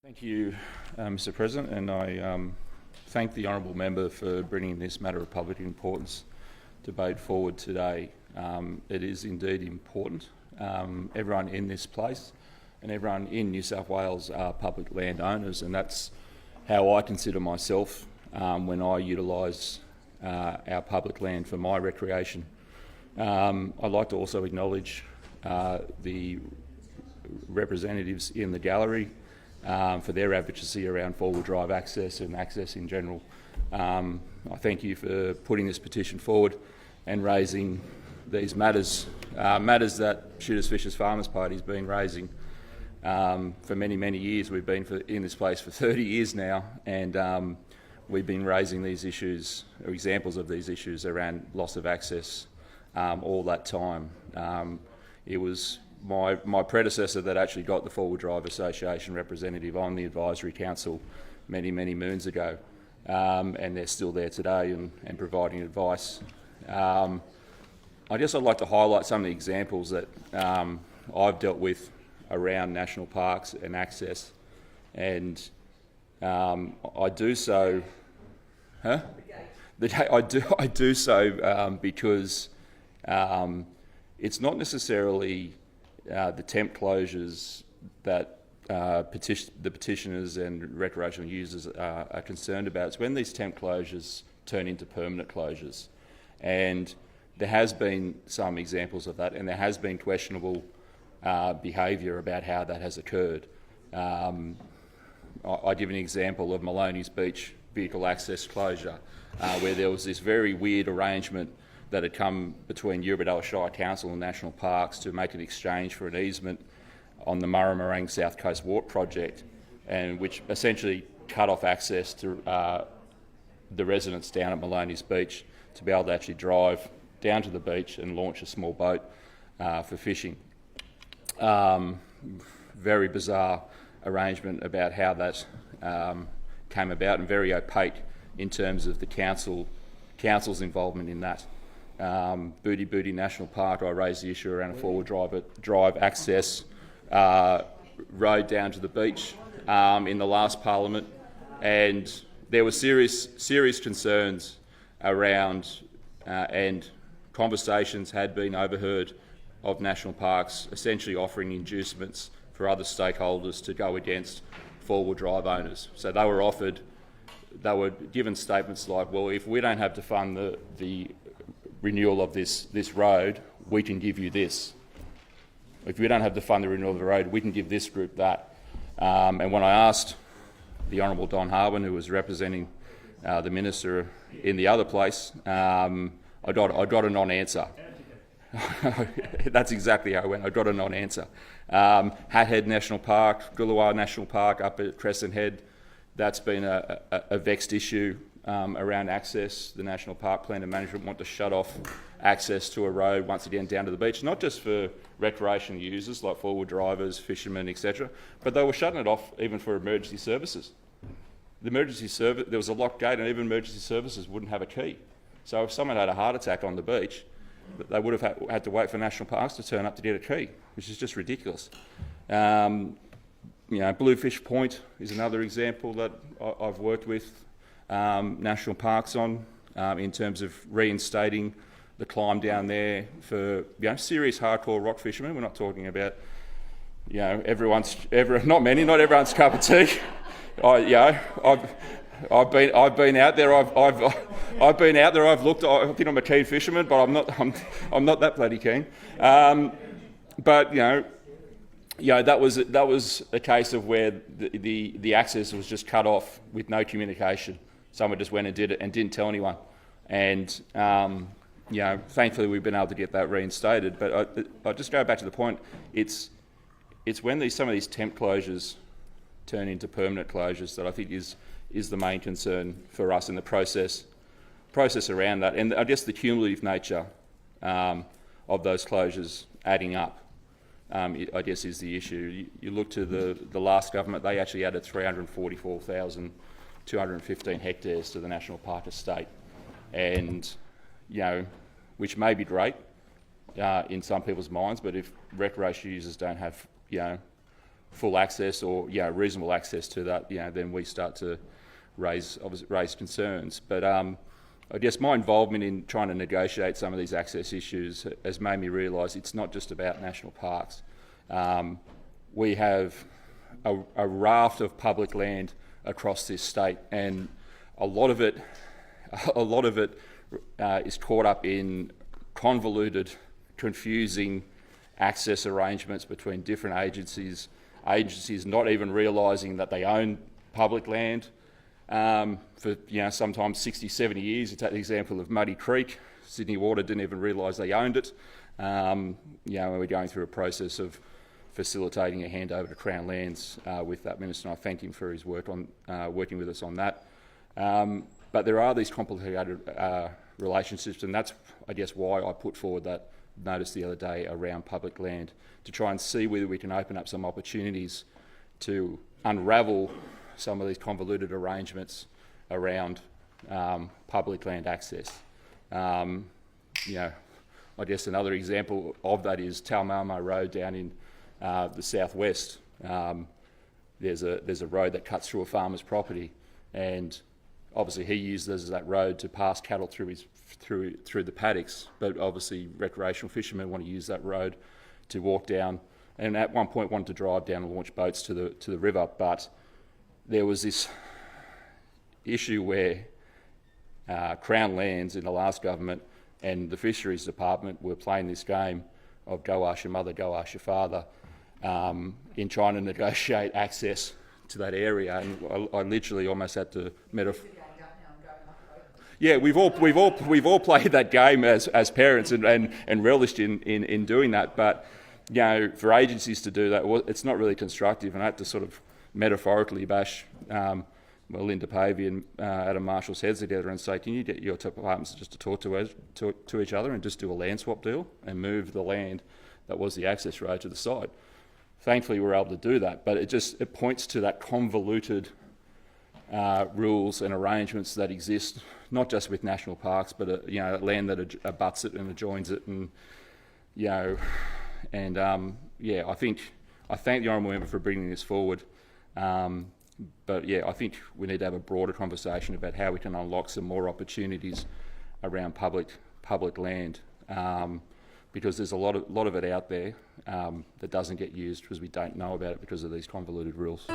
Thank you, Mr President, and I thank the honourable member for bringing this matter of public importance debate forward today. It is indeed important. Everyone in this place and everyone in New South Wales are public landowners, and that's how I consider myself when I utilise our public land for my recreation. I'd like to also acknowledge the representatives in the gallery for their advocacy around four-wheel drive access and access in general. I thank you for putting this petition forward and raising these matters that Shooters Fishers Farmers Party has been raising for many, many years. We've been in this place for 30 years now, and we've been raising these issues, or examples of these issues around loss of access all that time. It was my predecessor that actually got the Four-Wheel Drive Association representative on the advisory council many, many moons ago, and they're still there today and providing advice. I guess I'd like to highlight some of the examples that I've dealt with around national parks and access, and I do so. I do so because it's not necessarily the temp closures that the petitioners and recreational users are concerned about. It's when these temp closures turn into permanent closures, and there has been some examples of that, and there has been questionable behaviour about how that has occurred. I give an example of Maloney's Beach vehicle access closure, where there was this very weird arrangement that had come between Eurobodalla Shire Council and National Parks to make an exchange for an easement on the Murrumarang South Coast Walk project, and which essentially cut off access to the residents down at Maloney's Beach to be able to actually drive down to the beach and launch a small boat for fishing. Very bizarre arrangement about how that came about, and very opaque in terms of the council's involvement in that. Booty National Park, I raised the issue around a four-wheel drive access road down to the beach in the last parliament, and there were serious concerns around and conversations had been overheard of national parks essentially offering inducements for other stakeholders to go against four-wheel drive owners. So they were given statements like, well, if we don't have to fund the renewal of this road, we can give you this. If we don't have to fund the renewal of the road, we can give this group that. And when I asked the Honourable Don Harwin, who was representing the Minister in the other place, I got a non-answer. That's exactly how it went. I got a non-answer. Hat Head National Park, Goolawah National Park up at Crescent Head, that's been a vexed issue around access. The National Park Plan and Management want to shut off access to a road once again down to the beach, not just for recreational users like four-wheel drivers, fishermen, etc., but they were shutting it off even for emergency services. There was a locked gate, and even emergency services wouldn't have a key. So if someone had a heart attack on the beach, they would have had to wait for National Parks to turn up to get a key, which is just ridiculous. Bluefish Point is another example that I've worked with National Parks on in terms of reinstating the climb down there for serious hardcore rock fishermen. We're not talking about not everyone's cup of tea. I've been out there. I've been out there. I've looked. I think I'm a keen fisherman, but I'm not that bloody keen. But that was a case of where the access was just cut off with no communication. Someone just went and did it and didn't tell anyone. And thankfully we've been able to get that reinstated. But I just go back to the point. It's when some of these temp closures turn into permanent closures that I think is the main concern for us in the process around that, and I guess the cumulative nature of those closures adding up, I guess, is the issue. You look to the last government; they actually added 344,215 hectares to the national park estate, and which may be great in some people's minds, but if recreational users don't have full access or reasonable access to that, then we start to raise concerns. But I guess my involvement in trying to negotiate some of these access issues has made me realise it's not just about national parks. We have a raft of public land across this state, and a lot of it is caught up in convoluted, confusing access arrangements between different agencies not even realising that they own public land for sometimes 60, 70 years. You take the example of Muddy Creek. Sydney Water didn't even realise they owned it. We're going through a process of facilitating a handover to Crown Lands with that minister, and I thank him for his work on working with us on that. But there are these complicated relationships, and that's, I guess, why I put forward that notice the other day around public land, to try and see whether we can open up some opportunities to unravel some of these convoluted arrangements around public land access. I guess another example of that is Talmarma Road down in the southwest. There's a road that cuts through a farmer's property, and obviously he uses that road to pass cattle through the paddocks, but obviously recreational fishermen want to use that road to walk down, and at one point wanted to drive down and launch boats to the river. But there was this issue where Crown Lands in the last government and the Fisheries Department were playing this game of go ask your mother, go ask your father, in trying to negotiate access to that area, and I literally almost had to Yeah, we've all played that game as parents and relished in doing that. But for agencies to do that, it's not really constructive. And I had to sort of metaphorically bash Linda Pavey and Adam Marshall's heads together and say, can you get your departments just to talk to each other and just do a land swap deal and move the land that was the access road to the side? Thankfully, we were able to do that, but it points to that convoluted rules and arrangements that exist, not just with national parks, but land that abuts it and adjoins it, and I thank the honourable member for bringing this forward. But I think we need to have a broader conversation about how we can unlock some more opportunities around public land, because there's a lot of it out there that doesn't get used because we don't know about it because of these convoluted rules.